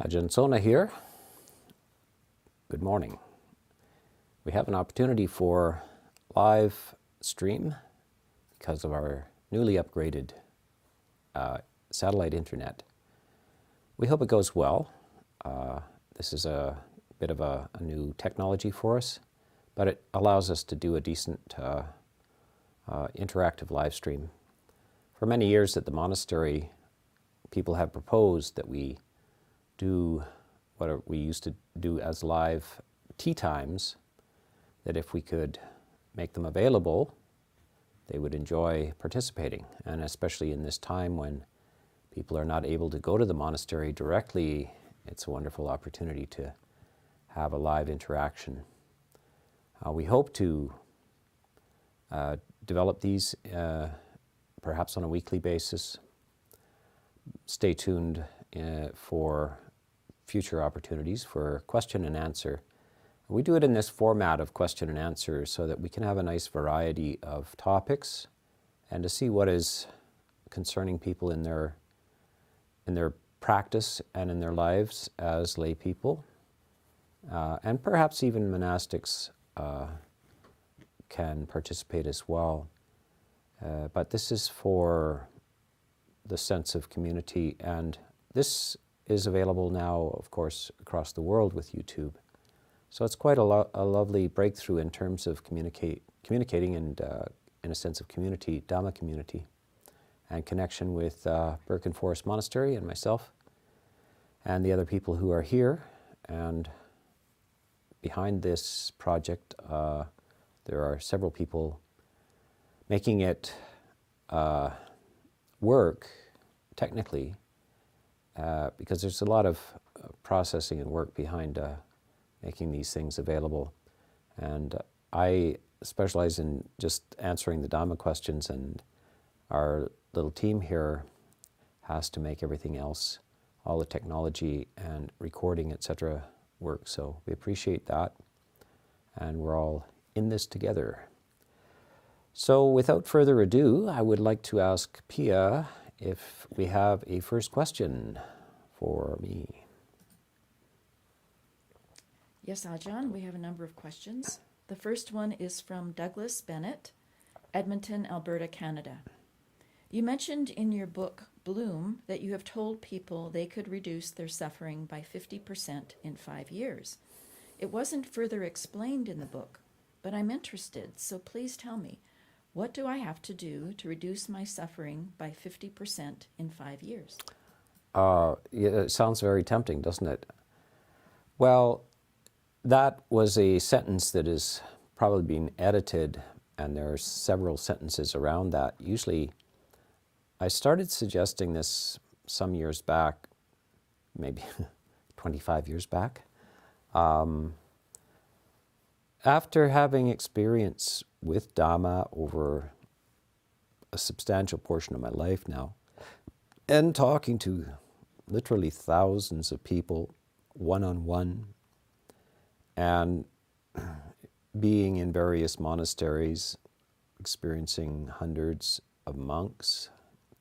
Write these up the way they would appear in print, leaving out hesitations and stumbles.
Ajahn Sona here. Good morning. We have an opportunity for live stream because of our newly upgraded satellite internet. We hope it goes well. This is a bit of a new technology for us, but it allows us to do a decent interactive live stream. For many years at the monastery, people have proposed that we do what we used to do as live tea times, that if we could make them available, they would enjoy participating. And especially in this time when people are not able to go to the monastery directly, it's a wonderful opportunity to have a live interaction. We hope to develop these perhaps on a weekly basis. Stay tuned for future opportunities for question and answer. We do it in this format of question and answer so that we can have a nice variety of topics and to see what is concerning people in their practice and in their lives as lay people. And perhaps even monastics can participate as well. But this is for the sense of community, and this is available now, of course, across the world with YouTube. So it's quite a lovely breakthrough in terms of communicating and, in a sense of community, Dhamma community, and connection with Birken Forest Monastery and myself and the other people who are here. And behind this project, there are several people making it work technically, because there's a lot of processing and work behind making these things available. And I specialize in just answering the Dhamma questions, and our little team here has to make everything else, all the technology and recording, etc., work. So we appreciate that, and we're all in this together. So without further ado, I would like to ask Pia if we have a first question for me. Yes, Ajahn, we have a number of questions. The first one is from Douglas Bennett, Edmonton, Alberta, Canada. You mentioned in your book, Bloom, that you have told people they could reduce their suffering by 50% in 5 years. It wasn't further explained in the book, but I'm interested, so please tell me, what do I have to do to reduce my suffering by 50% in 5 years? Yeah, it sounds very tempting, doesn't it? Well, that was a sentence that is probably being edited, and there are several sentences around that. Usually, I started suggesting this some years back, maybe 25 years back, after having experience with Dhamma over a substantial portion of my life now, and talking to literally thousands of people one-on-one, and being in various monasteries, experiencing hundreds of monks,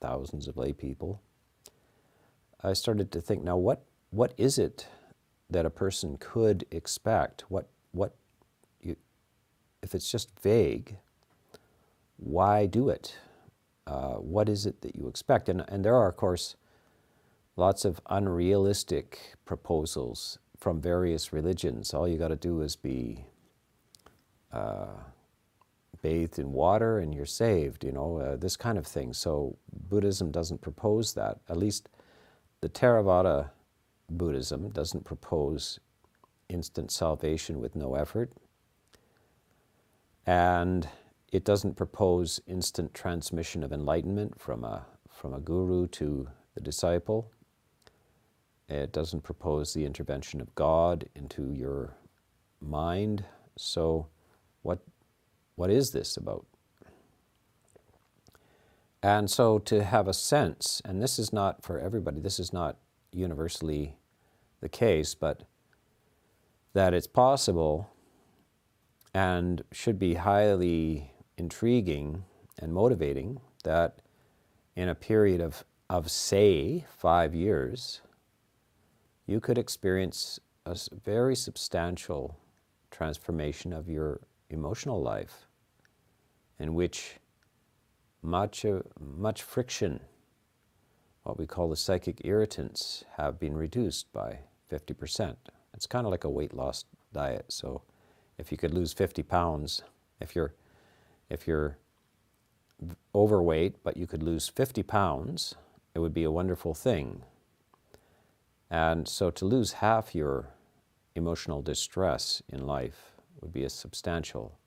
thousands of lay people, I started to think, now what is it that a person could expect? If it's just vague, why do it? What is it that you expect? And there are, of course, lots of unrealistic proposals from various religions. All you got to do is be bathed in water and you're saved, this kind of thing. So Buddhism doesn't propose that. At least the Theravada Buddhism doesn't propose instant salvation with no effort. And it doesn't propose instant transmission of enlightenment from a guru to the disciple. It doesn't propose the intervention of God into your mind. So what is this about? And so to have a sense, and this is not for everybody, this is not universally the case, but that it's possible and should be highly intriguing and motivating that in a period of say, 5 years, you could experience a very substantial transformation of your emotional life, in which much friction, what we call the psychic irritants, have been reduced by 50%. It's kind of like a weight loss diet. So if you could lose 50 pounds, if you're overweight but you could lose 50 pounds, it would be a wonderful thing. And so to lose half your emotional distress in life would be a substantial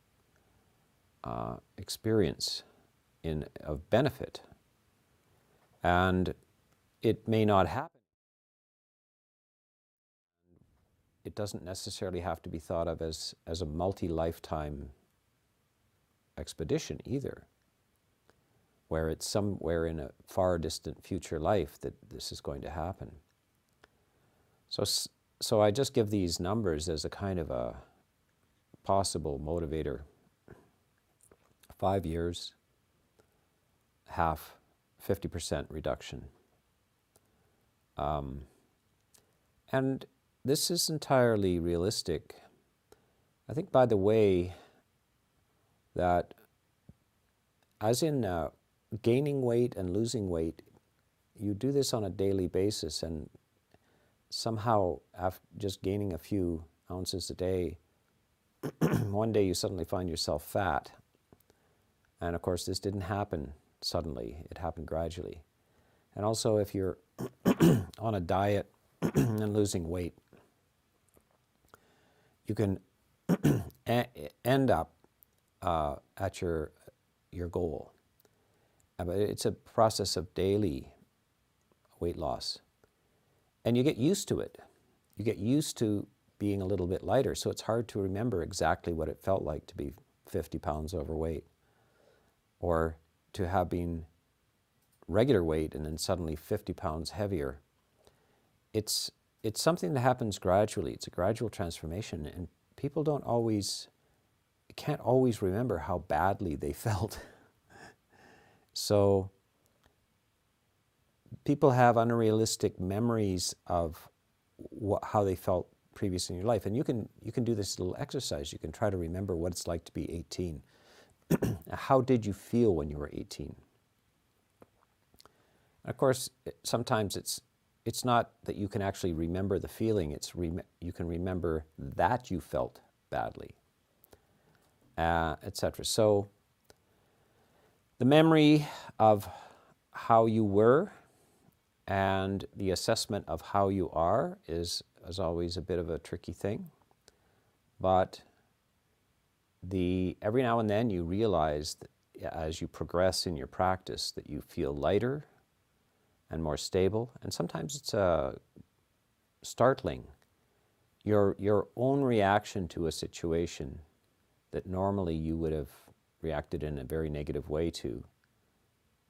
experience of benefit. And it may not happen. It doesn't necessarily have to be thought of as a multi-lifetime expedition either, where it's somewhere in a far distant future life that this is going to happen. So I just give these numbers as a kind of a possible motivator. 5 years, half, 50% reduction. And this is entirely realistic. I think, by the way, that as in gaining weight and losing weight, you do this on a daily basis, and somehow after just gaining a few ounces a day, one day you suddenly find yourself fat. And of course, this didn't happen suddenly. It happened gradually. And also, if you're on a diet and losing weight, you can end up at your goal. But it's a process of daily weight loss. And you get used to it. You get used to being a little bit lighter, so it's hard to remember exactly what it felt like to be 50 pounds overweight, or to have been regular weight and then suddenly 50 pounds heavier. It's something that happens gradually. It's a gradual transformation, and people can't always remember how badly they felt. So people have unrealistic memories of how they felt previously in your life. And you can do this little exercise. You can try to remember what it's like to be 18. How did you feel when you were 18? And of course, sometimes it's not that you can actually remember the feeling. You can remember that you felt badly, etc. So the memory of how you were and the assessment of how you are is always a bit of a tricky thing. But every now and then you realize that as you progress in your practice that you feel lighter and more stable. And sometimes it's startling. Your own reaction to a situation that normally you would have reacted in a very negative way to,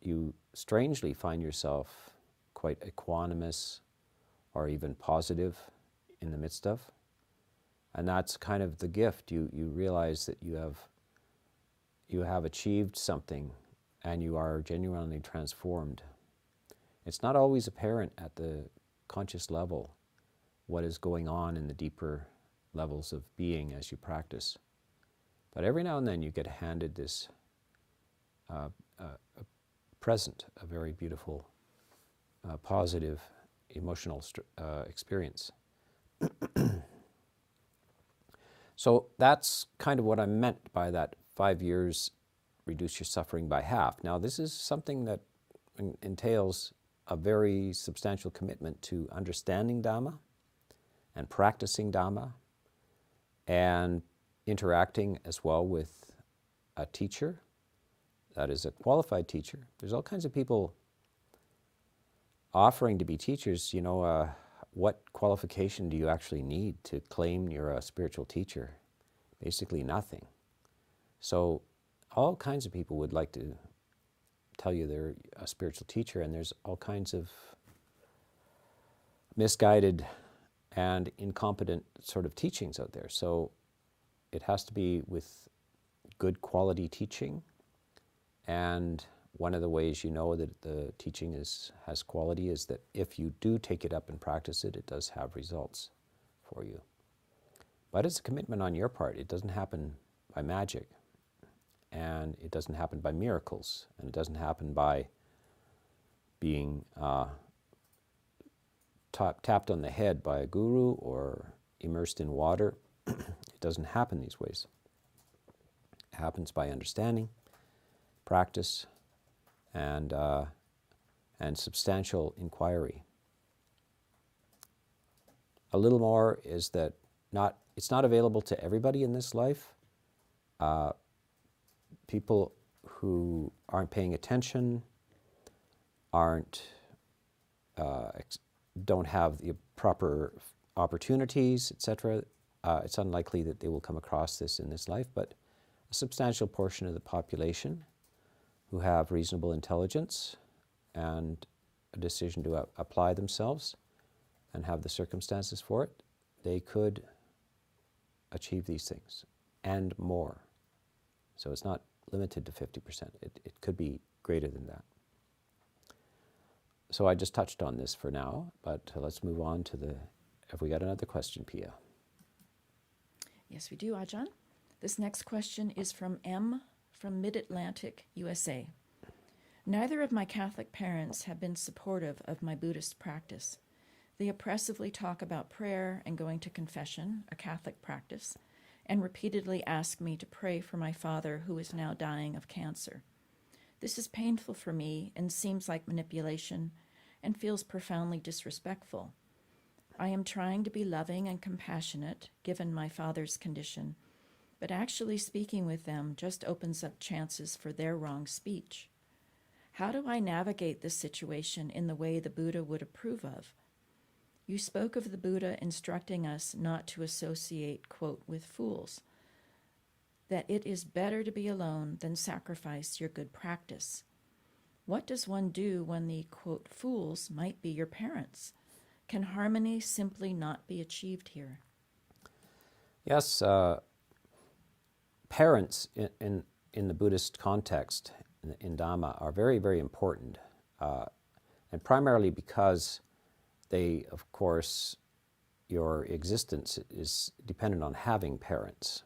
you strangely find yourself quite equanimous or even positive in the midst of. And that's kind of the gift. You realize that you have achieved something and you are genuinely transformed. It's not always apparent at the conscious level what is going on in the deeper levels of being as you practice. But every now and then you get handed this present, a very beautiful, positive, emotional experience. So that's kind of what I meant by that 5 years, reduce your suffering by half. Now, this is something that entails a very substantial commitment to understanding Dhamma and practicing Dhamma and interacting as well with a teacher that is a qualified teacher. There's all kinds of people offering to be teachers. What qualification do you actually need to claim you're a spiritual teacher? Basically nothing. So all kinds of people would like to tell you they're a spiritual teacher, and there's all kinds of misguided and incompetent sort of teachings out there. So it has to be with good quality teaching and one of the ways you know that the teaching has quality is that if you do take it up and practice it, it does have results for you. But it's a commitment on your part. It doesn't happen by magic, and it doesn't happen by miracles, and it doesn't happen by being tapped on the head by a guru or immersed in water. It doesn't happen these ways. It happens by understanding, practice, and substantial inquiry. A little more is that it's not available to everybody in this life. People who aren't paying attention, don't have the proper opportunities, etc. It's unlikely that they will come across this in this life, but a substantial portion of the population who have reasonable intelligence and a decision to apply themselves and have the circumstances for it, they could achieve these things and more. So it's not limited to 50%. It could be greater than that. So I just touched on this for now, but let's move on to have we got another question, Pia? Yes, we do, Ajahn. This next question is from M from Mid-Atlantic, USA. Neither of my Catholic parents have been supportive of my Buddhist practice. They oppressively talk about prayer and going to confession, a Catholic practice, and repeatedly ask me to pray for my father who is now dying of cancer. This is painful for me and seems like manipulation and feels profoundly disrespectful. I am trying to be loving and compassionate, given my father's condition, but actually speaking with them just opens up chances for their wrong speech. How do I navigate this situation in the way the Buddha would approve of? You spoke of the Buddha instructing us not to associate, quote, with fools, that it is better to be alone than sacrifice your good practice. What does one do when the, quote, fools might be your parents? Can harmony simply not be achieved here? Yes, parents in the Buddhist context, in Dhamma, are very, very important, and primarily because they, of course, your existence is dependent on having parents,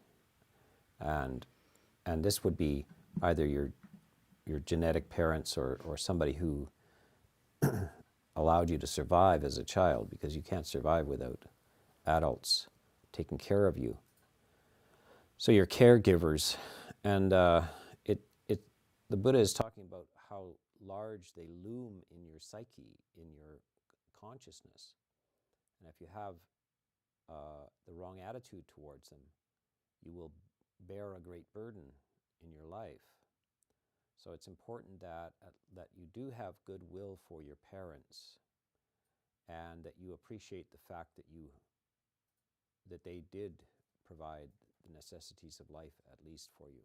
and this would be either your genetic parents or somebody who allowed you to survive as a child, because you can't survive without adults taking care of you. So your caregivers, and the Buddha is talking about how large they loom in your psyche, in your consciousness. And if you have the wrong attitude towards them, you will bear a great burden in your life. So it's important that you do have goodwill for your parents, and that you appreciate the fact that they did provide the necessities of life, at least for you.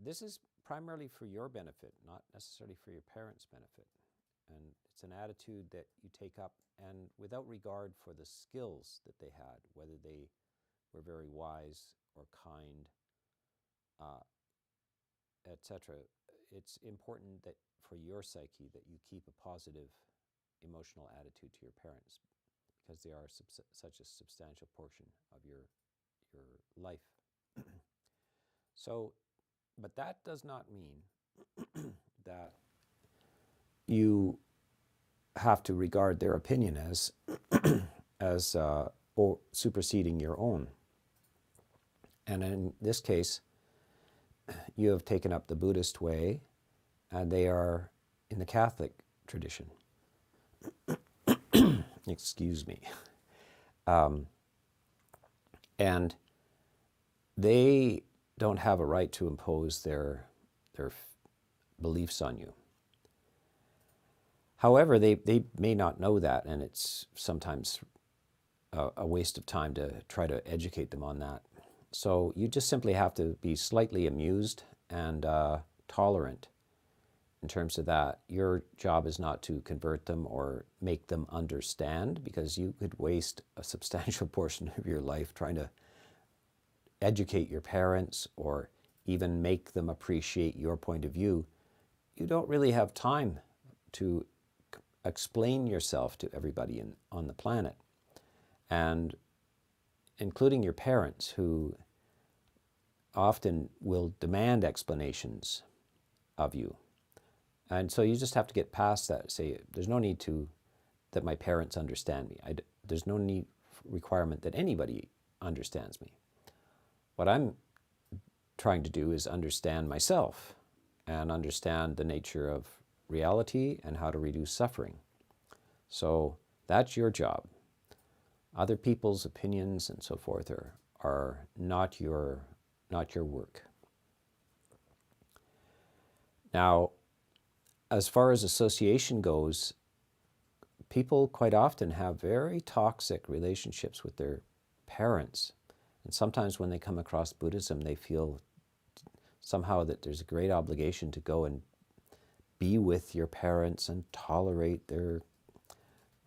This is primarily for your benefit, not necessarily for your parents' benefit. And it's an attitude that you take up, and without regard for the skills that they had, whether they were very wise or kind, etc. It's important that for your psyche that you keep a positive emotional attitude to your parents, because they are such a substantial portion of your life. So, but that does not mean that you have to regard their opinion as or superseding your own. And in this case, you have taken up the Buddhist way, and they are in the Catholic tradition. Excuse me. And they don't have a right to impose their beliefs on you. However, they may not know that, and it's sometimes a waste of time to try to educate them on that. So you just simply have to be slightly amused and tolerant in terms of that. Your job is not to convert them or make them understand, because you could waste a substantial portion of your life trying to educate your parents or even make them appreciate your point of view you don't really have time to explain yourself to everybody on the planet, and including your parents, who often will demand explanations of you. And so you just have to get past that. Say, there's no need that my parents understand me. There's no requirement that anybody understands me. What I'm trying to do is understand myself and understand the nature of reality and how to reduce suffering. So that's your job. Other people's opinions and so forth are not your work. Now, as far as association goes, people quite often have very toxic relationships with their parents. And sometimes when they come across Buddhism, they feel somehow that there's a great obligation to go and be with your parents and tolerate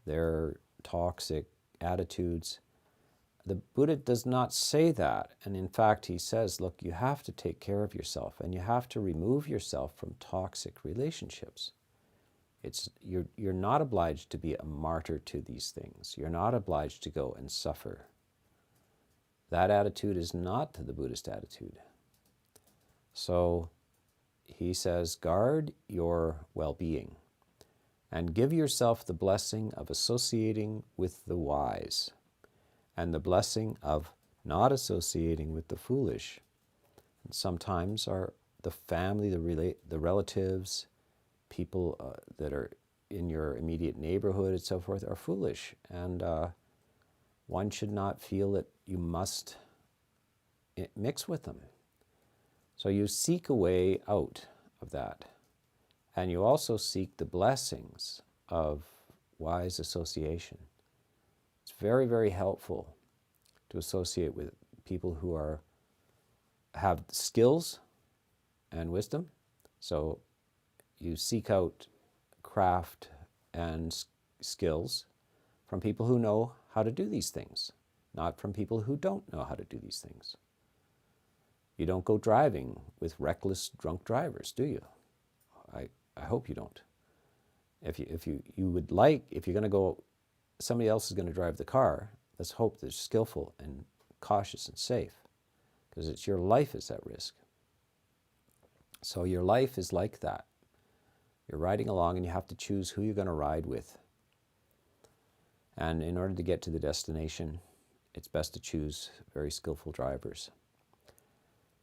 their toxic attitudes. The Buddha does not say that. And in fact, he says, look, you have to take care of yourself and you have to remove yourself from toxic relationships. You're not obliged to be a martyr to these things. You're not obliged to go and suffer. That attitude is not the Buddhist attitude. So he says, guard your well-being and give yourself the blessing of associating with the wise and the blessing of not associating with the foolish. And sometimes the family, the relatives, people that are in your immediate neighborhood and so forth are foolish. And one should not feel that you must mix with them. So you seek a way out of that. And you also seek the blessings of wise association. It's very, very helpful to associate with people who have skills and wisdom. So you seek out craft and skills from people who know how to do these things, not from people who don't know how to do these things. You don't go driving with reckless drunk drivers, do you? I hope you don't. If you're going to go, somebody else is going to drive the car, let's hope they're skillful and cautious and safe, because it's your life is at risk. So your life is like that. You're riding along and you have to choose who you're going to ride with. And in order to get to the destination, it's best to choose very skillful drivers.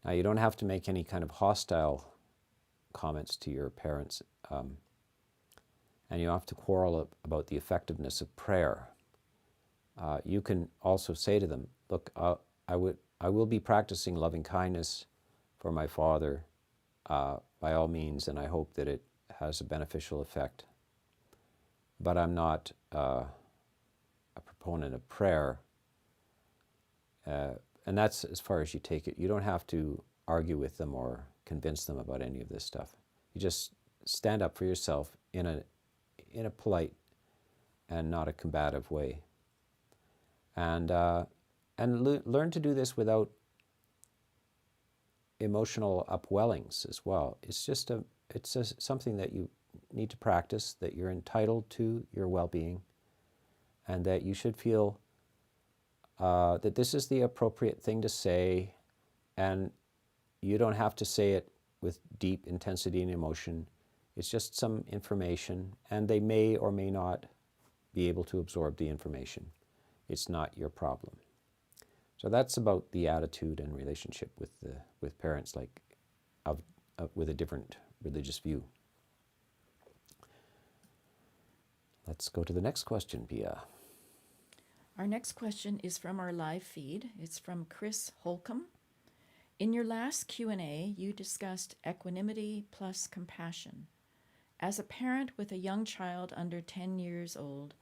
Now, you don't have to make any kind of hostile comments to your parents, and you don't have to quarrel about the effectiveness of prayer. You can also say to them, look, I will be practicing loving kindness for my father by all means, and I hope that it has a beneficial effect. But I'm not a proponent of prayer. And that's as far as you take it. You don't have to argue with them or convince them about any of this stuff. You just stand up for yourself in a polite and not a combative way. And learn to do this without emotional upwellings as well. It's just something that you need to practice, that you're entitled to your well-being, and that you should feel that this is the appropriate thing to say, and you don't have to say it with deep intensity and emotion. It's just some information, and they may or may not be able to absorb the information. It's not your problem. So that's about the attitude and relationship with parents, like with a different religious view. Let's go to the next question, Pia. Our next question is from our live feed. It's from Chris Holcomb. In your last Q&A, you discussed equanimity plus compassion. As a parent with a young child under 10 years old,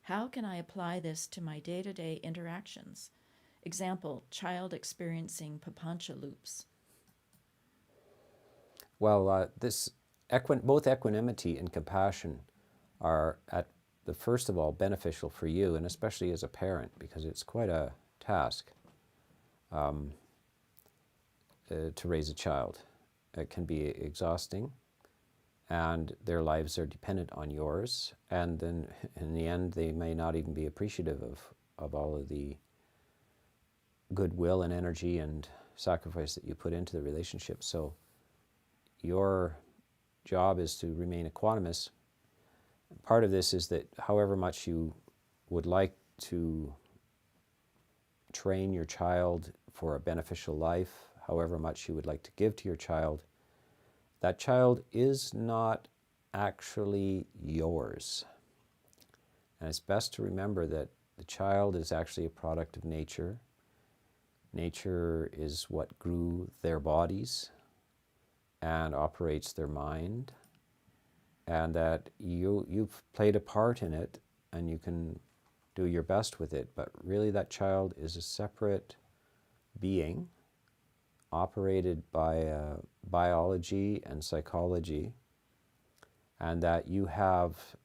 how can I apply this to my day-to-day interactions? Example, child experiencing papancha loops. Well, both equanimity and compassion are first of all beneficial for you, and especially as a parent, because it's quite a task to raise a child. It can be exhausting, and their lives are dependent on yours, and then in the end they may not even be appreciative of all of the goodwill and energy and sacrifice that you put into the relationship. So your job is to remain equanimous. Part of this is that however much you would like to train your child for a beneficial life, however much you would like to give to your child, that child is not actually yours. And it's best to remember that the child is actually a product of nature. Nature is what grew their bodies and operates their mind, and that you've played a part in it and you can do your best with it, but really that child is a separate being operated by biology and psychology, and that you have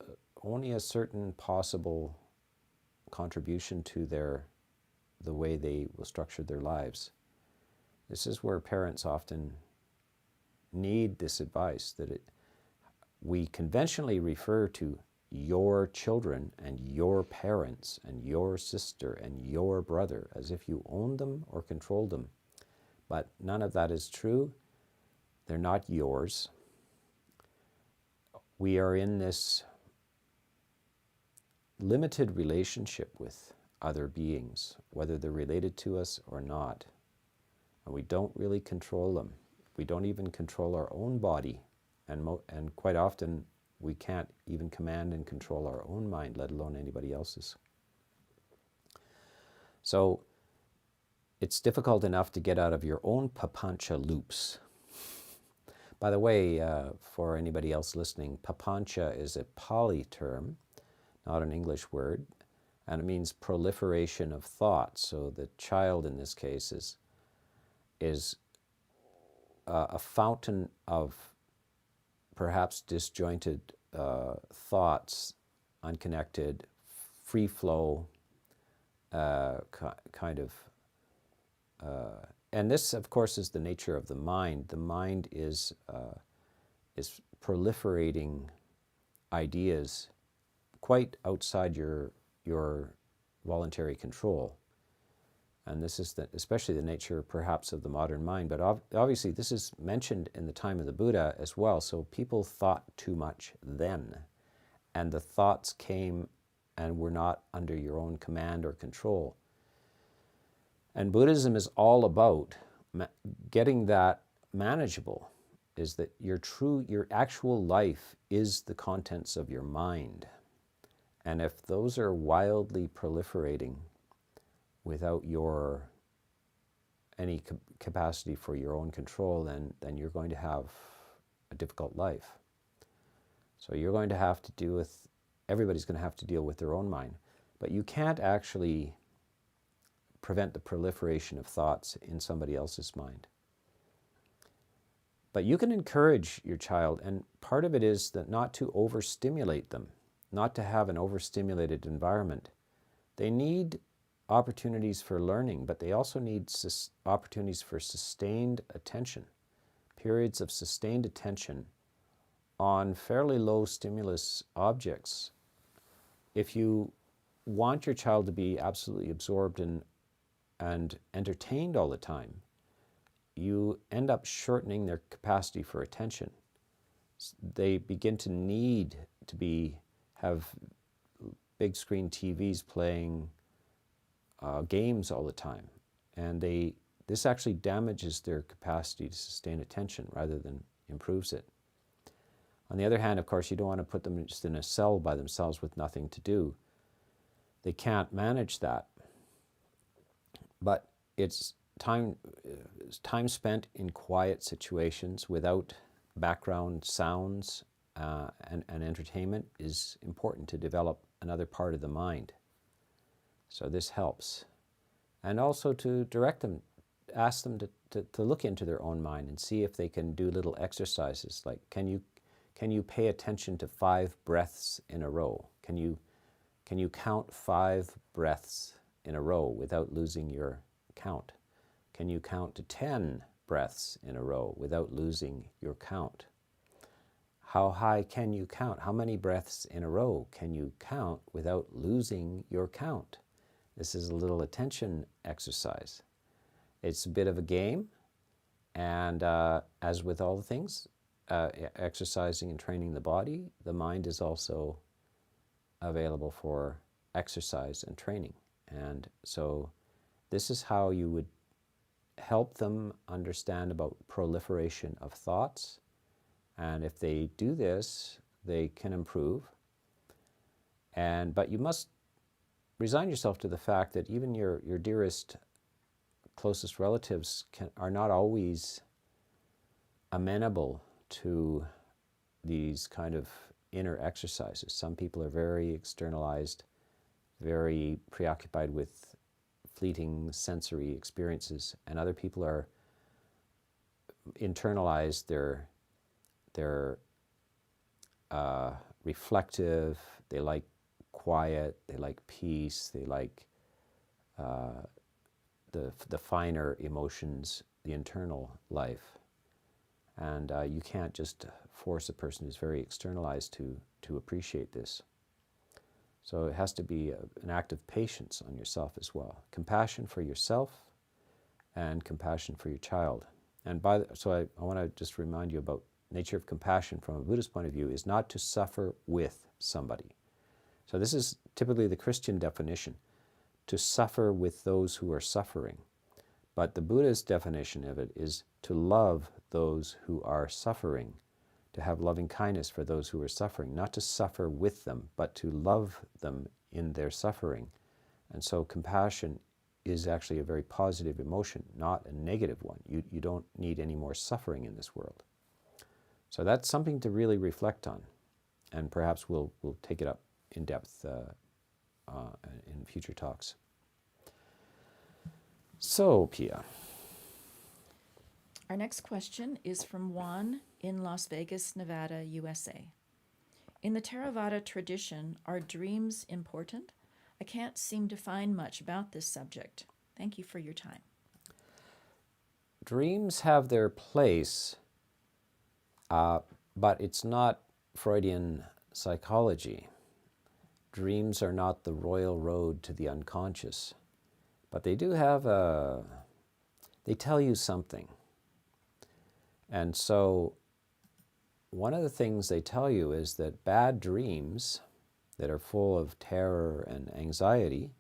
only a certain possible contribution to the way they will structure their lives. This is where parents often need this advice, that we conventionally refer to your children and your parents and your sister and your brother as if you own them or control them. But none of that is true. They're not yours. We are in this limited relationship with other beings, whether they're related to us or not. And we don't really control them. We don't even control our own body. And quite often, we can't even command and control our own mind, let alone anybody else's. So it's difficult enough to get out of your own papancha loops. By the way, for anybody else listening, papancha is a Pali term, not an English word, and it means proliferation of thoughts. So the child in this case is a fountain of perhaps disjointed thoughts, unconnected, free flow, kind of. And this, of course, is the nature of the mind. The mind is proliferating ideas quite outside your voluntary control. And this is especially the nature, perhaps, of the modern mind. But obviously, this is mentioned in the time of the Buddha as well. So people thought too much then. And the thoughts came and were not under your own command or control. And Buddhism is all about getting that manageable, is that your actual life is the contents of your mind. And if those are wildly proliferating without any capacity for your own control, then you're going to have a difficult life. So you're going to have to deal with, everybody's going to have to deal with their own mind. But you can't actually prevent the proliferation of thoughts in somebody else's mind. But you can encourage your child, and part of it is that not to overstimulate them, not to have an overstimulated environment. They need opportunities for learning, but they also need opportunities for sustained attention, periods of sustained attention on fairly low stimulus objects. If you want your child to be absolutely absorbed and entertained all the time, you end up shortening their capacity for attention. They begin to need to have big screen TVs playing games all the time, and this actually damages their capacity to sustain attention rather than improves it. On the other hand, of course, you don't want to put them just in a cell by themselves with nothing to do. They can't manage that. But it's time spent in quiet situations without background sounds and entertainment is important to develop another part of the mind. So this helps. And also to direct them, ask them to look into their own mind and see if they can do little exercises like, can you pay attention to 5 breaths in a row? Can you count 5 breaths in a row without losing your count? Can you count to 10 breaths in a row without losing your count? how high can you count? How many breaths in a row can you count without losing your count? This is a little attention exercise. It's a bit of a game, and as with all the things, exercising and training the body, the mind is also available for exercise and training. And so this is how you would help them understand about proliferation of thoughts. And if they do this, they can improve. But you must resign yourself to the fact that even your dearest, closest relatives are not always amenable to these kind of inner exercises. Some people are very externalized, very preoccupied with fleeting sensory experiences, and other people are internalized, they're reflective, they like quiet, they like peace, they like the finer emotions, the internal life. And you can't just force a person who's very externalized to appreciate this. So it has to be an act of patience on yourself as well. Compassion for yourself and compassion for your child. And so I want to just remind you about nature of compassion from a Buddhist point of view is not to suffer with somebody. So this is typically the Christian definition, to suffer with those who are suffering. But the Buddhist definition of it is to love those who are suffering, to have loving kindness for those who are suffering, not to suffer with them, but to love them in their suffering. And so compassion is actually a very positive emotion, not a negative one. You don't need any more suffering in this world. So that's something to really reflect on, and perhaps we'll take it up in depth in future talks. So, Pia. Our next question is from Juan in Las Vegas, Nevada, USA. In the Theravada tradition, are dreams important? I can't seem to find much about this subject. Thank you for your time. Dreams have their place, but it's not Freudian psychology. Dreams are not the royal road to the unconscious, but they do have they tell you something. And so one of the things they tell you is that bad dreams that are full of terror and anxiety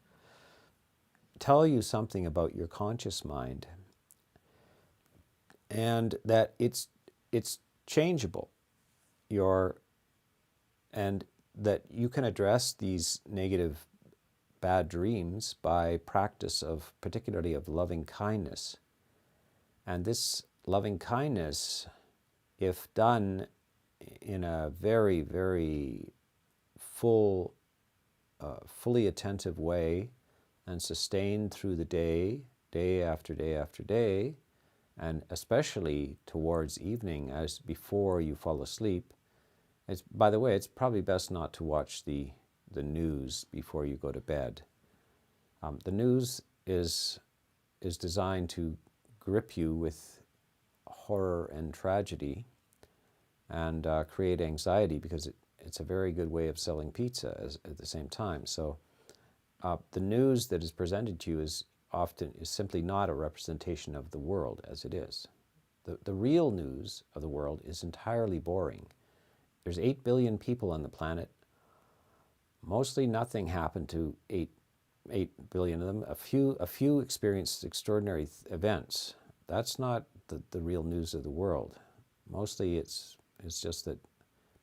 tell you something about your conscious mind, and that it's changeable. And that you can address these negative bad dreams by practice of, particularly of loving kindness. And this loving kindness, if done in a very, very fully attentive way and sustained through the day, day after day after day, and especially towards evening, as before you fall asleep. By the way, it's probably best not to watch the news before you go to bed. The news is designed to grip you with horror and tragedy and create anxiety, because it's a very good way of selling pizza at the same time. So the news that is presented to you is simply not a representation of the world as it is. The real news of the world is entirely boring. There's 8 billion people on the planet. Mostly nothing happened to 8 billion of them. A few experienced extraordinary events. That's not the real news of the world. Mostly it's just that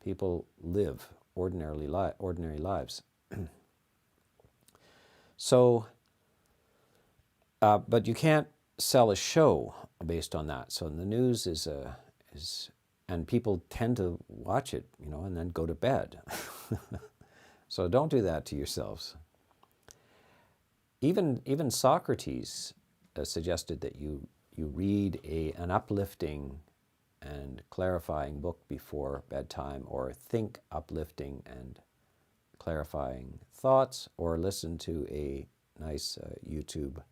people live ordinary lives. So, but you can't sell a show based on that. So the news is and people tend to watch it, and then go to bed. So don't do that to yourselves. Even Socrates suggested that you read an uplifting and clarifying book before bedtime, or think uplifting and clarifying thoughts, or listen to a nice YouTube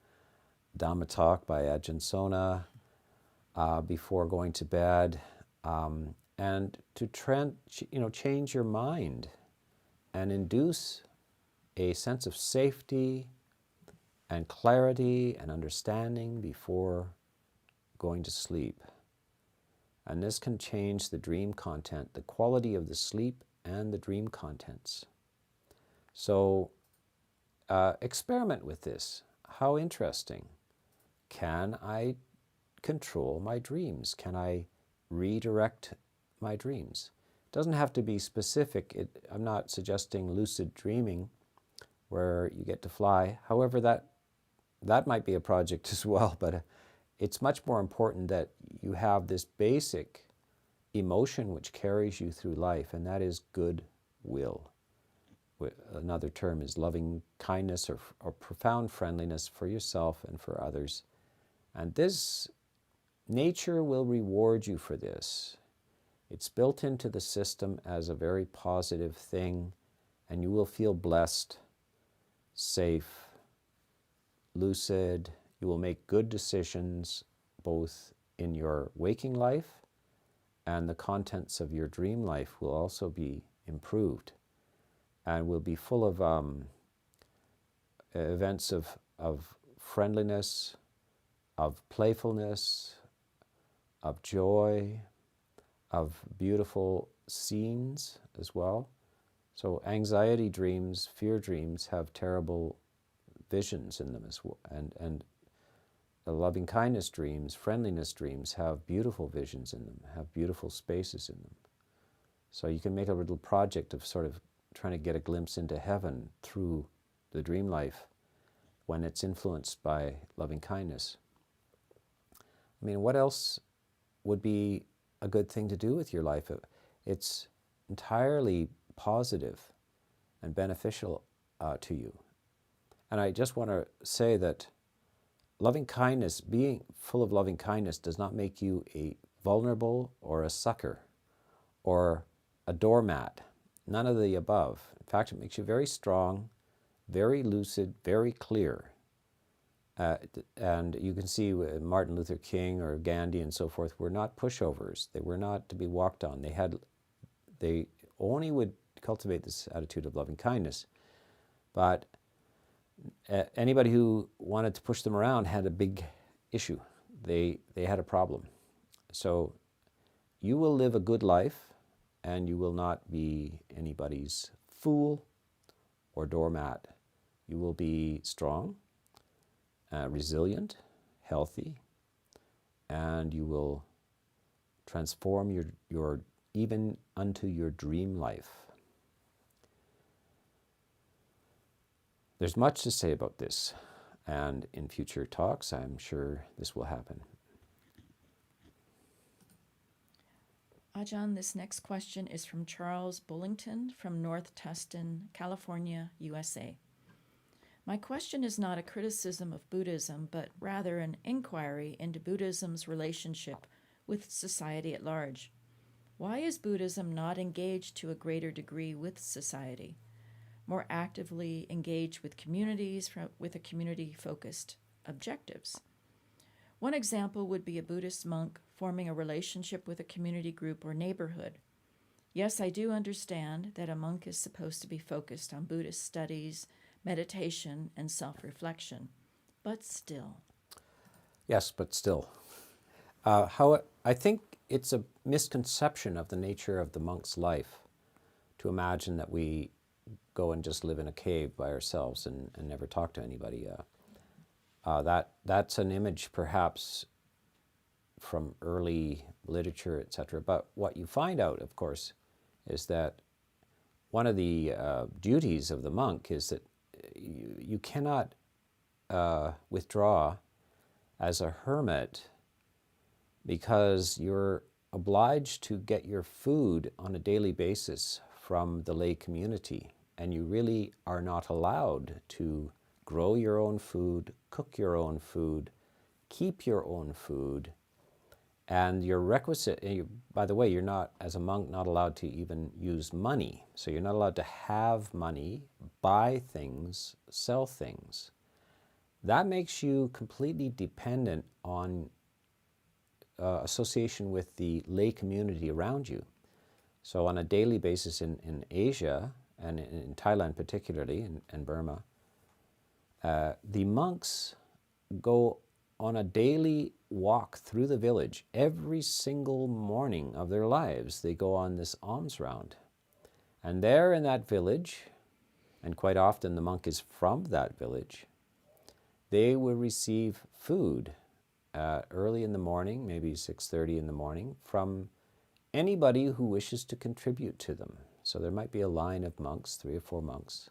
Dhamma talk by Ajahn Sona before going to bed. and to change your mind and induce a sense of safety and clarity and understanding before going to sleep. And this can change the dream content, the quality of the sleep and the dream contents. So experiment with this. How interesting. Can I control my dreams? Can I redirect my dreams? It doesn't have to be specific. I'm not suggesting lucid dreaming where you get to fly. However, that might be a project as well, but it's much more important that you have this basic emotion which carries you through life, and that is goodwill. Another term is loving kindness or profound friendliness for yourself and for others. And this, nature will reward you for this. It's built into the system as a very positive thing, and you will feel blessed, safe, lucid. You will make good decisions both in your waking life, and the contents of your dream life will also be improved and will be full of events of friendliness, of playfulness, of joy, of beautiful scenes as well. So anxiety dreams, fear dreams have terrible visions in them as well. And the loving kindness dreams, friendliness dreams have beautiful visions in them, have beautiful spaces in them. So you can make a little project of sort of trying to get a glimpse into heaven through the dream life when it's influenced by loving kindness. I mean, what else would be a good thing to do with your life? It's entirely positive and beneficial to you. And I just want to say that loving kindness, being full of loving kindness, does not make you a vulnerable or a sucker or a doormat. None of the above. In fact, it makes you very strong, very lucid, very clear. And you can see Martin Luther King or Gandhi and so forth were not pushovers. They were not to be walked on. They only would cultivate this attitude of loving kindness. But anybody who wanted to push them around had a big issue. They had a problem. So you will live a good life, and you will not be anybody's fool or doormat. You will be strong, resilient, healthy, and you will transform your even unto your dream life. There's much to say about this, and in future talks, I'm sure this will happen. Ajahn, this next question is from Charles Bullington from North Tustin, California, USA. My question is not a criticism of Buddhism, but rather an inquiry into Buddhism's relationship with society at large. Why is Buddhism not engaged to a greater degree with society, more actively engaged with communities with a community-focused objectives? One example would be a Buddhist monk forming a relationship with a community group or neighborhood. Yes, I do understand that a monk is supposed to be focused on Buddhist studies, meditation, and self-reflection, but still. Yes, but still. I think it's a misconception of the nature of the monk's life to imagine that we go and just live in a cave by ourselves and never talk to anybody. That's an image perhaps from early literature, etc. But what you find out, of course, is that one of the duties of the monk is that you cannot withdraw as a hermit because you're obliged to get your food on a daily basis from the lay community, and you really are not allowed to grow your own food, cook your own food, keep your own food, and your requisite, by the way, you're not, as a monk, not allowed to even use money. So you're not allowed to have money, buy things, sell things. That makes you completely dependent on association with the lay community around you. So on a daily basis in Asia, and in Thailand particularly, and Burma, the monks go on a daily walk through the village. Every single morning of their lives, they go on this alms round. And there in that village, and quite often the monk is from that village, they will receive food early in the morning, maybe 6:30 in the morning, from anybody who wishes to contribute to them. So there might be a line of monks, 3 or 4 monks,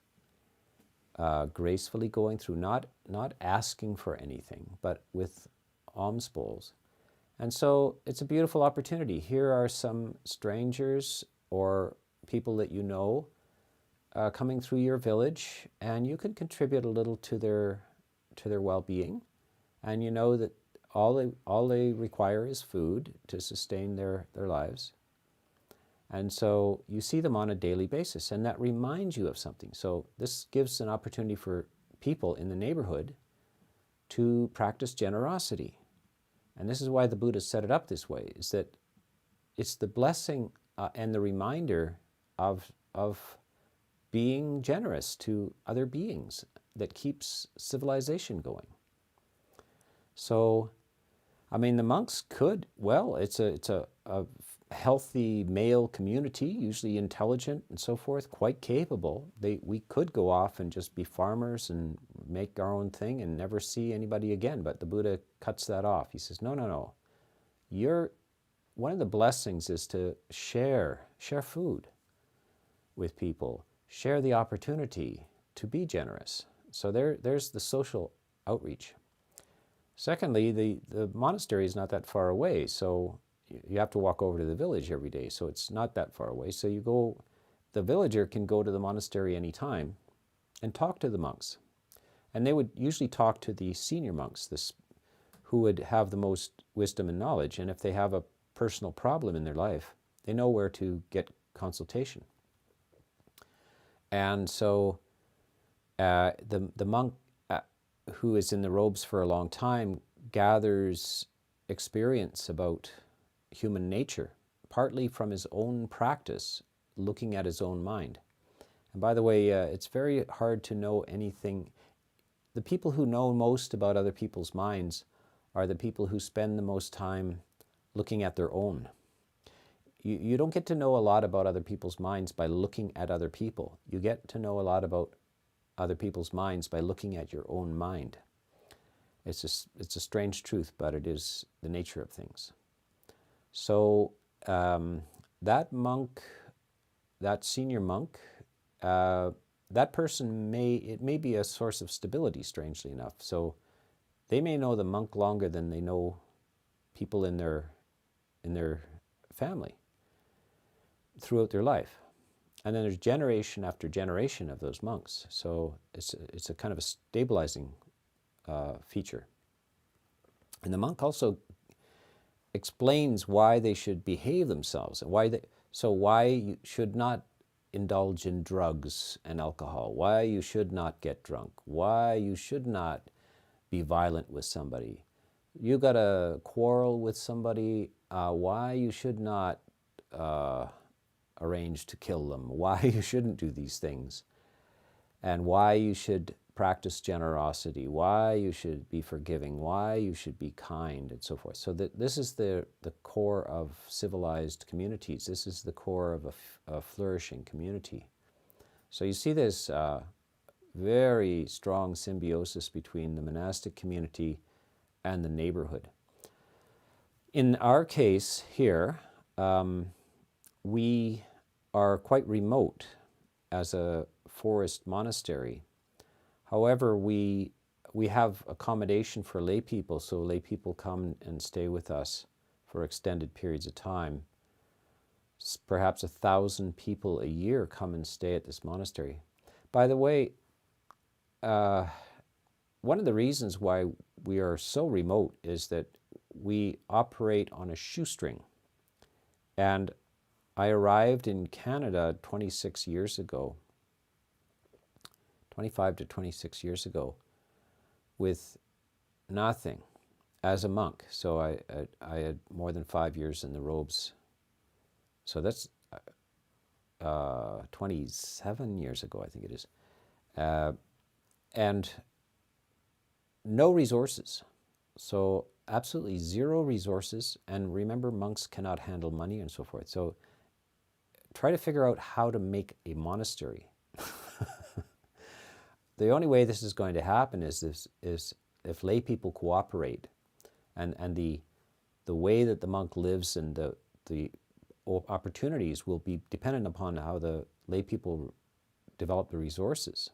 gracefully going through, not asking for anything, but with alms bowls. And so it's a beautiful opportunity. Here are some strangers or people that you know coming through your village, and you can contribute a little to their well-being. And you know that all they require is food to sustain their lives. And so you see them on a daily basis, and that reminds you of something. So this gives an opportunity for people in the neighborhood to practice generosity. And this is why the Buddha set it up this way, is that it's the blessing and the reminder of being generous to other beings that keeps civilization going. So, I mean, the monks could, well, it's a healthy male community, usually intelligent and so forth, quite capable. We could go off and just be farmers and make our own thing and never see anybody again. But the Buddha cuts that off. He says, no. One of the blessings is to share food with people, share the opportunity to be generous. So there's the social outreach. Secondly, the monastery is not that far away, so you have to walk over to the village every day, so it's not that far away. So the villager can go to the monastery anytime and talk to the monks. And they would usually talk to the senior monks, who would have the most wisdom and knowledge. And if they have a personal problem in their life, they know where to get consultation. And so the monk who is in the robes for a long time gathers experience about human nature, partly from his own practice, looking at his own mind. And by the way, it's very hard to know anything. The people who know most about other people's minds are the people who spend the most time looking at their own. You don't get to know a lot about other people's minds by looking at other people. You get to know a lot about other people's minds by looking at your own mind. It's a strange truth, but it is the nature of things. So that monk, that senior monk, that person may be a source of stability, strangely enough. So they may know the monk longer than they know people in their family throughout their life. And then there's generation after generation of those monks. So it's a kind of a stabilizing feature. And the monk also explains why they should behave themselves, and why you should not indulge in drugs and alcohol, why you should not get drunk, why you should not be violent with somebody. You got a quarrel with somebody, why you should not arrange to kill them, why you shouldn't do these things, and why you should practice generosity, why you should be forgiving, why you should be kind, and so forth. So this is the core of civilized communities. This is the core of a flourishing community. So you see this very strong symbiosis between the monastic community and the neighborhood. In our case here, we are quite remote as a forest monastery. However, we have accommodation for lay people, so lay people come and stay with us for extended periods of time. Perhaps 1,000 people a year come and stay at this monastery. By the way, one of the reasons why we are so remote is that we operate on a shoestring. And I arrived in Canada 26 years ago, 25 to 26 years ago, with nothing. as a monk. So I had more than 5 years in the robes. So that's 27 years ago, I think it is. And no resources. So absolutely zero resources. And remember, monks cannot handle money and so forth. So try to figure out how to make a monastery. The only way this is going to happen is if lay people cooperate, and the way that the monk lives and the opportunities will be dependent upon how the lay people develop the resources.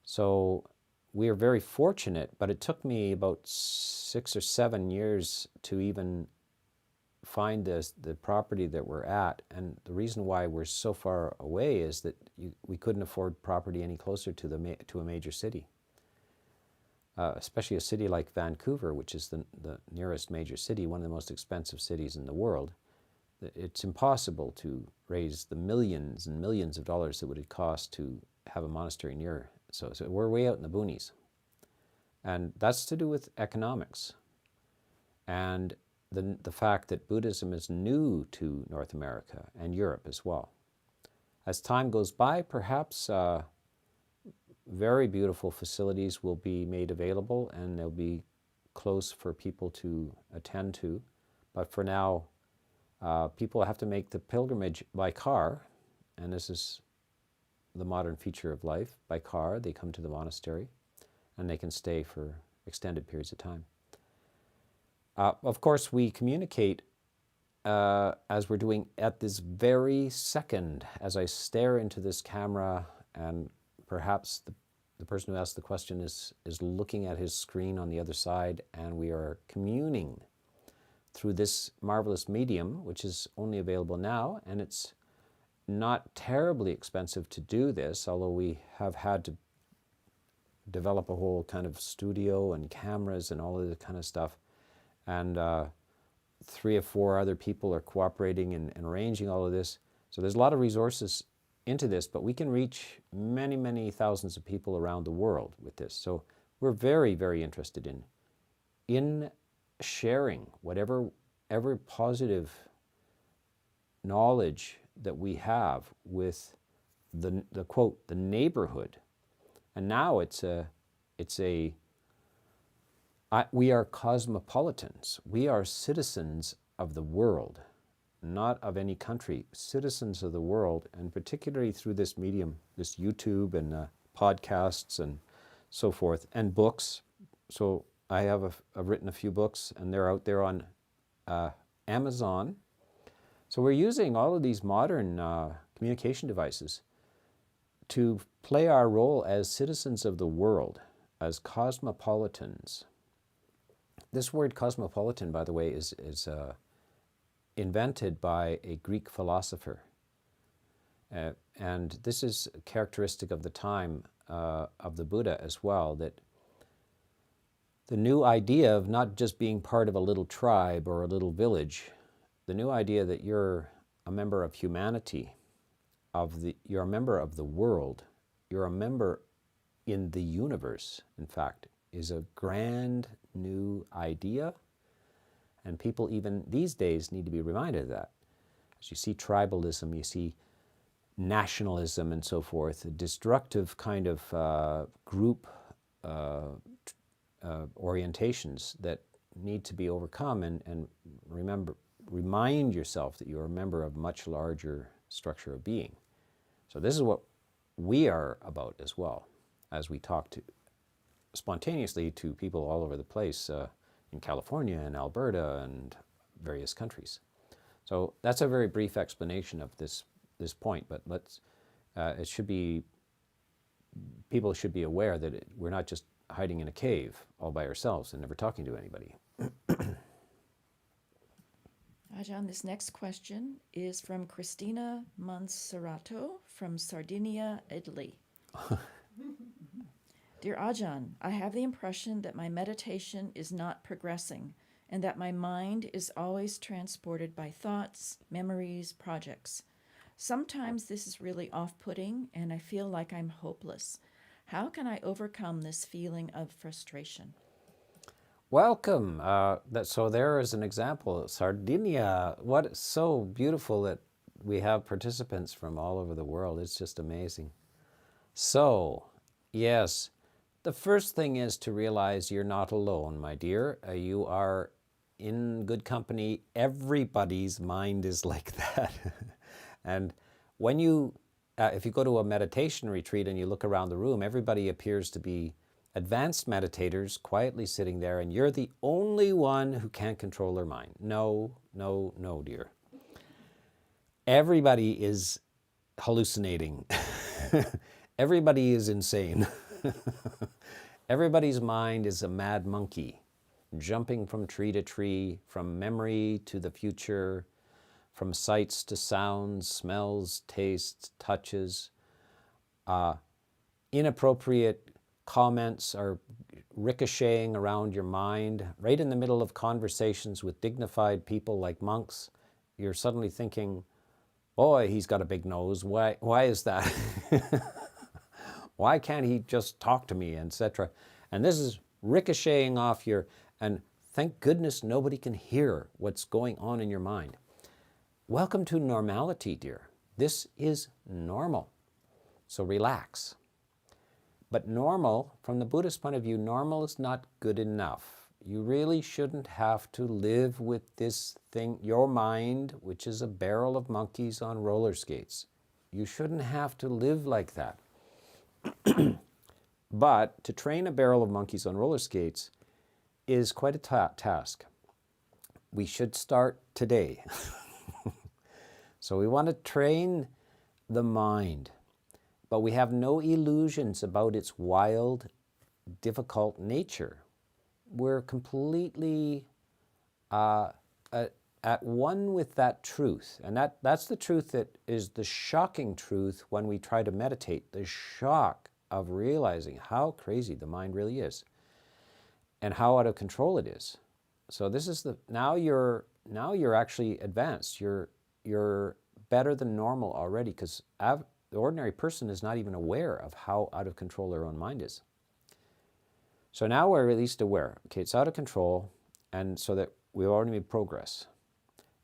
So we are very fortunate, but it took me about 6 or 7 years to even find the property that we're at. And the reason why we're so far away is that we couldn't afford property any closer to a major city. Especially a city like Vancouver, which is the nearest major city, one of the most expensive cities in the world. It's impossible to raise the millions and millions of dollars that would cost to have a monastery near. So we're way out in the boonies. And that's to do with economics. And the fact that Buddhism is new to North America and Europe as well. As time goes by, perhaps very beautiful facilities will be made available and they'll be close for people to attend to. But for now, people have to make the pilgrimage by car, and this is the modern feature of life. By car, they come to the monastery and they can stay for extended periods of time. Of course, we communicate as we're doing at this very second, as I stare into this camera, and perhaps the person who asked the question is looking at his screen on the other side, and we are communing through this marvelous medium, which is only available now, and it's not terribly expensive to do this, although we have had to develop a whole kind of studio and cameras and all of this kind of stuff. And 3 or 4 other people are cooperating and arranging all of this. So there's a lot of resources into this, but we can reach many, many thousands of people around the world with this. So we're very, very interested in sharing whatever positive knowledge that we have with the quote, the neighborhood. And now we are cosmopolitans. We are citizens of the world, not of any country, citizens of the world, and particularly through this medium, this YouTube and podcasts and so forth, and books. So I've written a few books, and they're out there on Amazon. So we're using all of these modern communication devices to play our role as citizens of the world, as cosmopolitans. This word cosmopolitan, by the way, is invented by a Greek philosopher. And this is characteristic of the time of the Buddha as well, that the new idea of not just being part of a little tribe or a little village, the new idea that you're a member of humanity, you're a member of the world, you're a member in the universe, in fact, is a grand new idea. And people even these days need to be reminded of that. As you see tribalism, you see nationalism and so forth, a destructive kind of group orientations that need to be overcome, and remind yourself that you're a member of a much larger structure of being. So this is what we are about as well, as we talk spontaneously to people all over the place in California and Alberta and various countries. So that's a very brief explanation of this point, but people should be aware that we're not just hiding in a cave all by ourselves and never talking to anybody. Ajahn, this next question is from Christina Monserato from Sardinia, Italy. Dear Ajahn, I have the impression that my meditation is not progressing and that my mind is always transported by thoughts, memories, projects. Sometimes this is really off-putting and I feel like I'm hopeless. How can I overcome this feeling of frustration? Welcome. So there is an example. Sardinia. What so beautiful that we have participants from all over the world. It's just amazing. So, yes, the first thing is to realize you're not alone, my dear. You are in good company. Everybody's mind is like that. And when if you go to a meditation retreat and you look around the room, everybody appears to be advanced meditators quietly sitting there, and you're the only one who can't control their mind. No, no, no, dear. Everybody is hallucinating. Everybody is insane. Everybody's mind is a mad monkey, jumping from tree to tree, from memory to the future, from sights to sounds, smells, tastes, touches. Inappropriate comments are ricocheting around your mind. Right in the middle of conversations with dignified people like monks, you're suddenly thinking, boy, he's got a big nose. Why is that? Why can't he just talk to me, etc.? And this is ricocheting off and thank goodness nobody can hear what's going on in your mind. Welcome to normality, dear. This is normal. So relax. But normal, from the Buddhist point of view, normal is not good enough. You really shouldn't have to live with this thing, your mind, which is a barrel of monkeys on roller skates. You shouldn't have to live like that. But to train a barrel of monkeys on roller skates is quite a task. We should start today. So we want to train the mind, but we have no illusions about its wild, difficult nature. We're completely at one with that truth. And that's the truth that is the shocking truth when we try to meditate, the shock of realizing how crazy the mind really is and how out of control it is. So this is now you're actually advanced. You're better than normal already, because the ordinary person is not even aware of how out of control their own mind is. So now we're at least aware. Okay, it's out of control, and so that we've already made progress.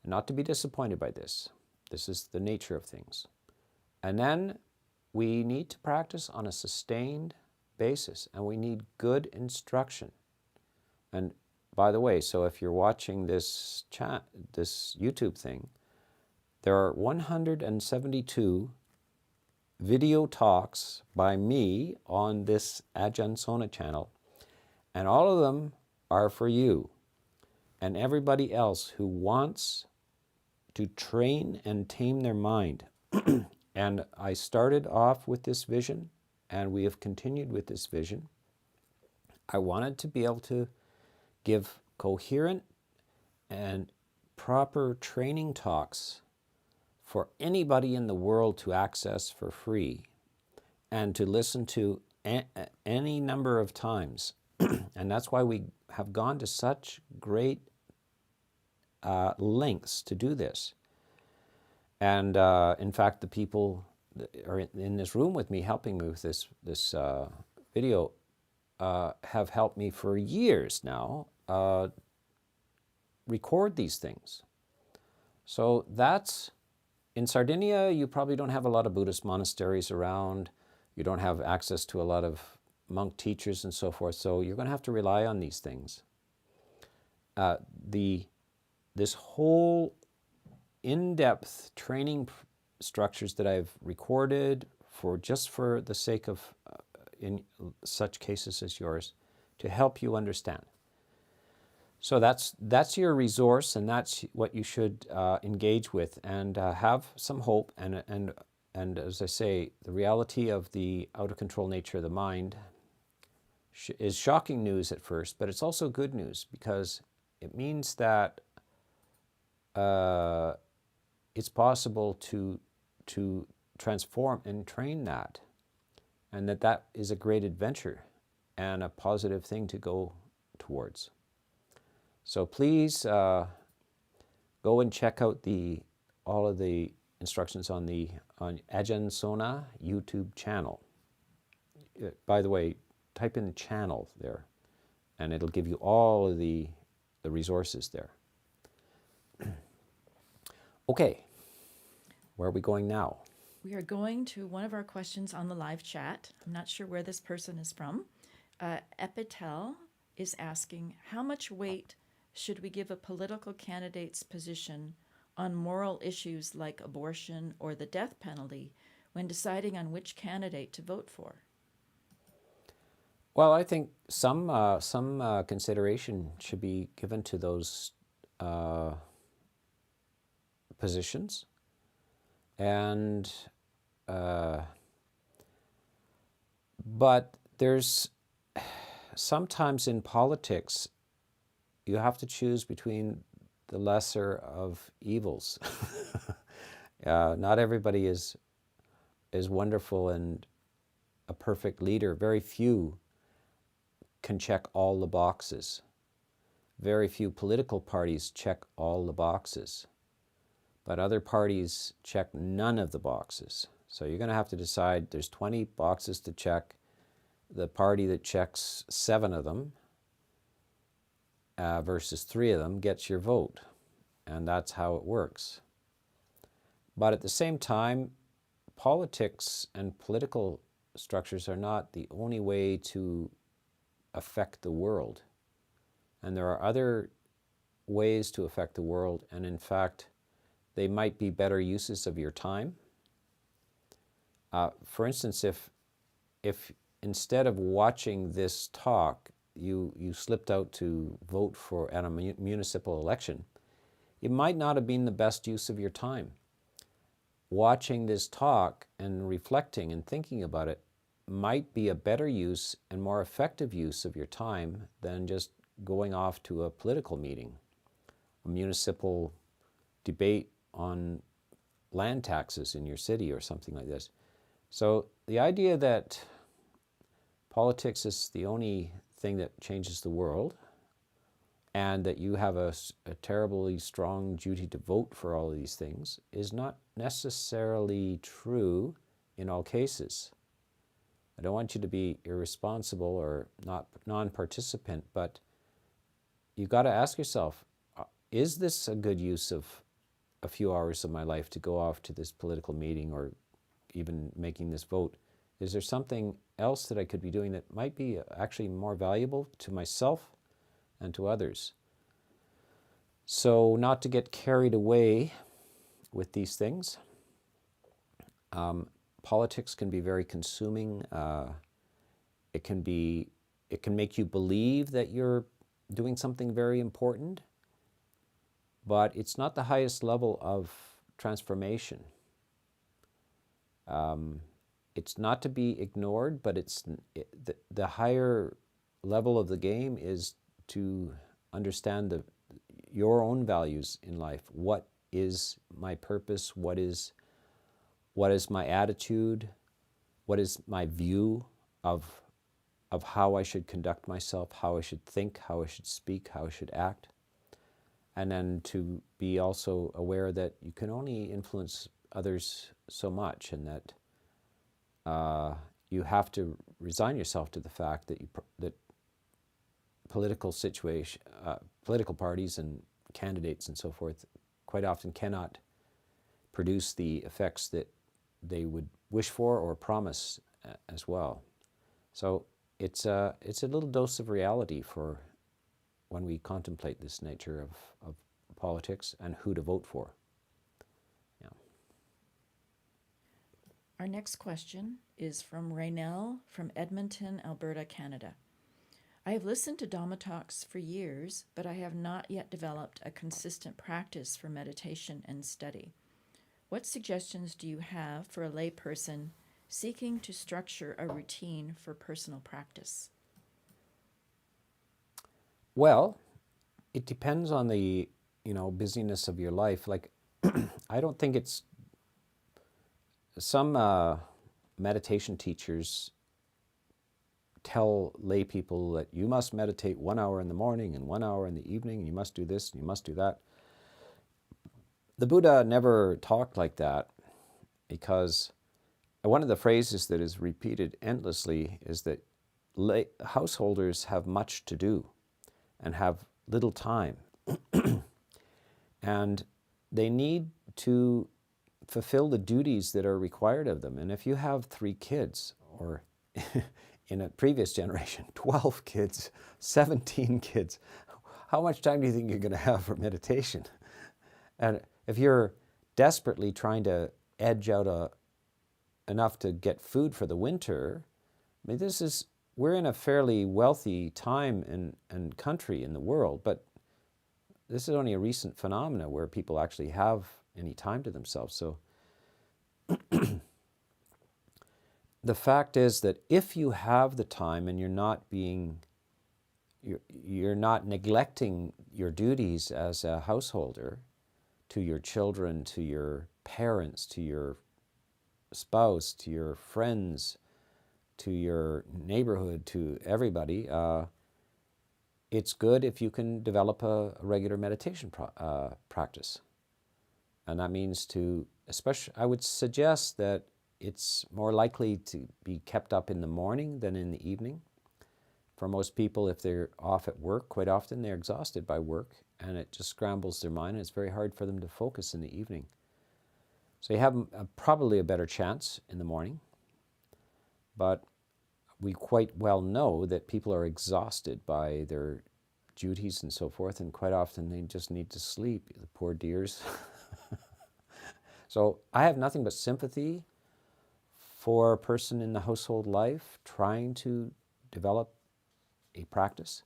And not to be disappointed by this. This is the nature of things. And then we need to practice on a sustained basis, and we need good instruction. And by the way, so if you're watching this YouTube thing, there are 172 video talks by me on this Ajahn Sona channel, and all of them are for you and everybody else who wants to train and tame their mind. And I started off with this vision, and we have continued with this vision. I wanted to be able to give coherent and proper training talks for anybody in the world to access for free and to listen to any number of times. And that's why we have gone to such great lengths to do this. And in fact, the people that are in this room with me helping me with this video have helped me for years now record these things. So that's, in Sardinia, you probably don't have a lot of Buddhist monasteries around. You don't have access to a lot of monk teachers and so forth. So you're going to have to rely on these things. This whole in-depth training structures that I've recorded just for the sake of, in such cases as yours, to help you understand. So that's your resource, and that's what you should engage with, and have some hope. And as I say, the reality of the out of control nature of the mind is shocking news at first, but it's also good news, because it means that it's possible to transform and train that, and that is a great adventure and a positive thing to go towards. So please go and check out all of the instructions on Ajahn Sona YouTube channel. By the way, type in channel there, and it'll give you all of the resources there. Okay, where are we going now? We are going to one of our questions on the live chat. I'm not sure where this person is from. Epitel is asking, how much weight should we give a political candidate's position on moral issues like abortion or the death penalty when deciding on which candidate to vote for? Well, I think some consideration should be given to those positions, and but there's sometimes in politics you have to choose between the lesser of evils. Not everybody is wonderful and a perfect leader. Very few can check all the boxes. Very few political parties check all the boxes, but other parties check none of the boxes. So you're going to have to decide, there's 20 boxes to check. The party that checks 7 of them versus 3 of them gets your vote. And that's how it works. But at the same time, politics and political structures are not the only way to affect the world. And there are other ways to affect the world, and in fact, they might be better uses of your time. For instance, if instead of watching this talk, you slipped out to vote at a municipal election, it might not have been the best use of your time. Watching this talk and reflecting and thinking about it might be a better use and more effective use of your time than just going off to a political meeting, a municipal debate on land taxes in your city or something like this. So the idea that politics is the only thing that changes the world, and that you have a terribly strong duty to vote for all of these things, is not necessarily true in all cases. I don't want you to be irresponsible or not non-participant, but you've got to ask yourself, is this a good use of a few hours of my life to go off to this political meeting or even making this vote? Is there something else that I could be doing that might be actually more valuable to myself and to others? So not to get carried away with these things. Politics can be very consuming. It can make you believe that you're doing something very important, but it's not the highest level of transformation. It's not to be ignored, but the higher level of the game is to understand your own values in life. What is my purpose? What is my attitude? What is my view of how I should conduct myself, how I should think, how I should speak, how I should act? And then to be also aware that you can only influence others so much, and that you have to resign yourself to the fact that political parties and candidates and so forth quite often cannot produce the effects that they would wish for or promise as well. So it's a little dose of reality for when we contemplate this nature of politics and who to vote for. Yeah. Our next question is from Raynell from Edmonton, Alberta, Canada. I have listened to Dhamma talks for years, but I have not yet developed a consistent practice for meditation and study. What suggestions do you have for a layperson seeking to structure a routine for personal practice? Well, it depends on the busyness of your life. Like, I don't think it's some meditation teachers tell lay people that you must meditate 1 hour in the morning and 1 hour in the evening, and you must do this and you must do that. The Buddha never talked like that, because one of the phrases that is repeated endlessly is that householders have much to do and have little time. And they need to fulfill the duties that are required of them. And if you have 3 kids, or in a previous generation, 12 kids, 17 kids, how much time do you think you're going to have for meditation? And if you're desperately trying to edge out enough to get food for the winter, I mean, we're in a fairly wealthy time and country in the world, but this is only a recent phenomena where people actually have any time to themselves. So the fact is that if you have the time and you're not neglecting your duties as a householder to your children, to your parents, to your spouse, to your friends, to your neighborhood, to everybody, it's good if you can develop a regular meditation practice. And that means I would suggest that it's more likely to be kept up in the morning than in the evening. For most people, if they're off at work, quite often they're exhausted by work and it just scrambles their mind and it's very hard for them to focus in the evening. So you have probably a better chance in the morning, but we quite well know that people are exhausted by their duties and so forth, and quite often they just need to sleep, the poor dears. So I have nothing but sympathy for a person in the household life trying to develop a practice.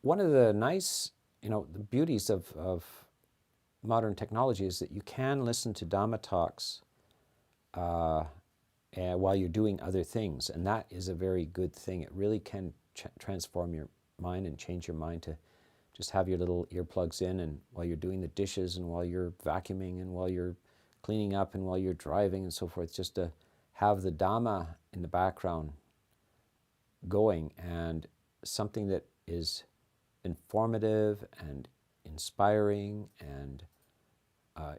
One of the the beauties of modern technology is that you can listen to Dhamma talks while you're doing other things, and that is a very good thing. It really can transform your mind and change your mind to just have your little earplugs in, and while you're doing the dishes and while you're vacuuming and while you're cleaning up and while you're driving and so forth, just to have the Dhamma in the background going, and something that is informative and inspiring and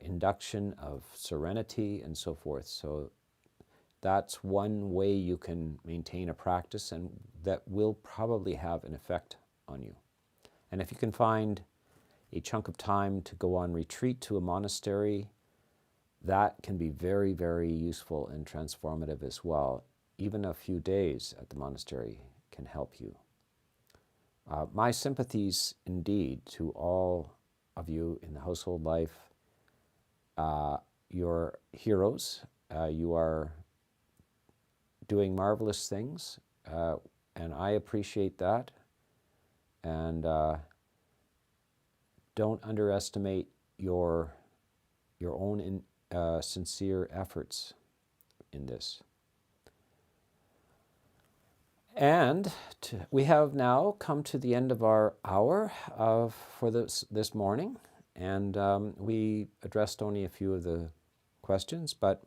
induction of serenity and so forth. So that's one way you can maintain a practice, and that will probably have an effect on you. And if you can find a chunk of time to go on retreat to a monastery, that can be very, very useful and transformative as well. Even a few days at the monastery can help you. My sympathies indeed to all of you in the household life. You're heroes. You are doing marvelous things, and I appreciate that. And don't underestimate your own sincere efforts in this. And we have now come to the end of our hour for this morning, and we addressed only a few of the questions, but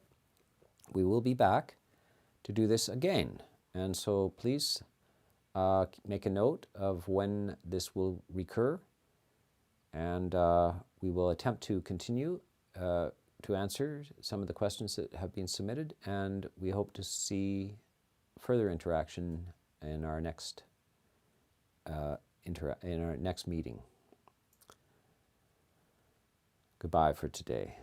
we will be back to do this again. And so please make a note of when this will recur, and we will attempt to continue to answer some of the questions that have been submitted, and we hope to see further interaction in our next meeting. Goodbye for today.